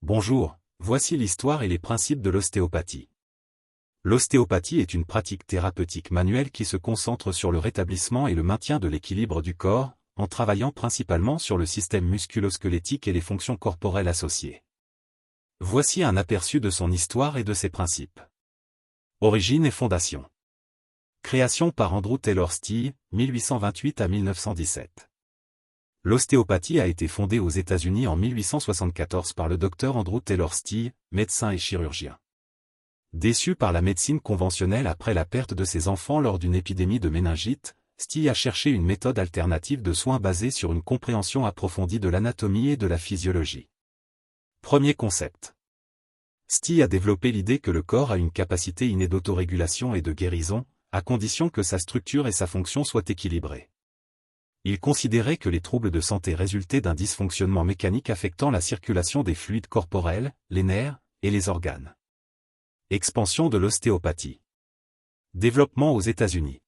Bonjour, voici l'histoire et les principes de l'ostéopathie. L'ostéopathie est une pratique thérapeutique manuelle qui se concentre sur le rétablissement et le maintien de l'équilibre du corps, en travaillant principalement sur le système musculo-squelettique et les fonctions corporelles associées. Voici un aperçu de son histoire et de ses principes. Origine et fondation. Création par Andrew Taylor Still, 1828 à 1917. L'ostéopathie a été fondée aux États-Unis en 1874 par le docteur Andrew Taylor Still, médecin et chirurgien. Déçu par la médecine conventionnelle après la perte de ses enfants lors d'une épidémie de méningite, Still a cherché une méthode alternative de soins basée sur une compréhension approfondie de l'anatomie et de la physiologie. Premier concept. Still a développé l'idée que le corps a une capacité innée d'autorégulation et de guérison, à condition que sa structure et sa fonction soient équilibrées. Il considérait que les troubles de santé résultaient d'un dysfonctionnement mécanique affectant la circulation des fluides corporels, les nerfs et les organes. Expansion de l'ostéopathie. Développement aux États-Unis.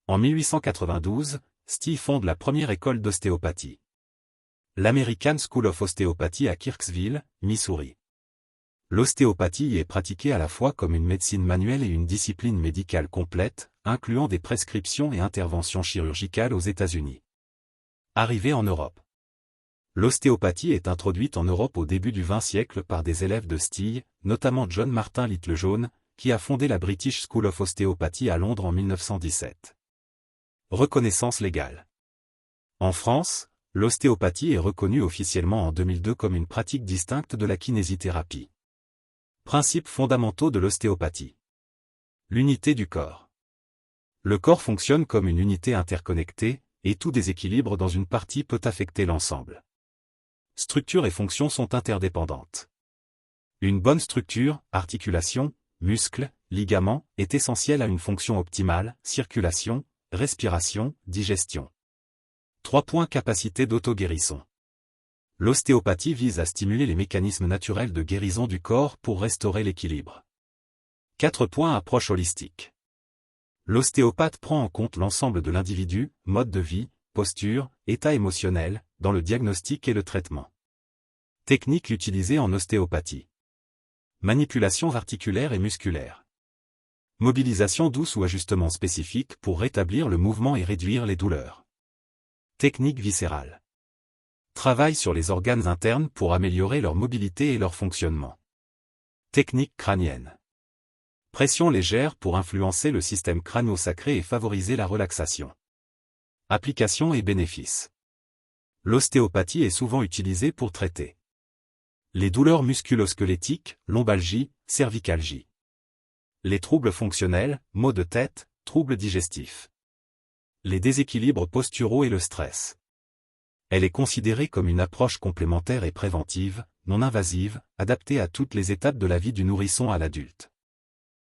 En 1892, Still fonde la première école d'ostéopathie. L'American School of Osteopathy à Kirksville, Missouri. L'ostéopathie y est pratiquée à la fois comme une médecine manuelle et une discipline médicale complète, incluant des prescriptions et interventions chirurgicales aux États-Unis. Arrivée en Europe. L'ostéopathie est introduite en Europe au début du XXe siècle par des élèves de Still, notamment John Martin Littlejohn, qui a fondé la British School of Osteopathy à Londres en 1917. Reconnaissance légale. En France, l'ostéopathie est reconnue officiellement en 2002 comme une pratique distincte de la kinésithérapie. Principes fondamentaux de l'ostéopathie. L'unité du corps. Le corps fonctionne comme une unité interconnectée, et tout déséquilibre dans une partie peut affecter l'ensemble. Structure et fonction sont interdépendantes. Une bonne structure, articulation, muscles, ligaments, est essentielle à une fonction optimale, circulation, respiration, digestion. 3 points. Capacité d'auto-guérisson. L'ostéopathie vise à stimuler les mécanismes naturels de guérison du corps pour restaurer l'équilibre. 4 points. Approche holistique. L'ostéopathe prend en compte l'ensemble de l'individu, mode de vie, posture, état émotionnel, dans le diagnostic et le traitement. Techniques utilisées en ostéopathie. Manipulation articulaire et musculaire. Mobilisation douce ou ajustement spécifique pour rétablir le mouvement et réduire les douleurs. Technique viscérale. Travail sur les organes internes pour améliorer leur mobilité et leur fonctionnement. Technique crânienne. Pression légère pour influencer le système crânio-sacré et favoriser la relaxation. Applications et bénéfices. L'ostéopathie est souvent utilisée pour traiter les douleurs musculo-squelettiques, lombalgie, cervicalgie. Les troubles fonctionnels, maux de tête, troubles digestifs. Les déséquilibres posturaux et le stress. Elle est considérée comme une approche complémentaire et préventive, non invasive, adaptée à toutes les étapes de la vie du nourrisson à l'adulte.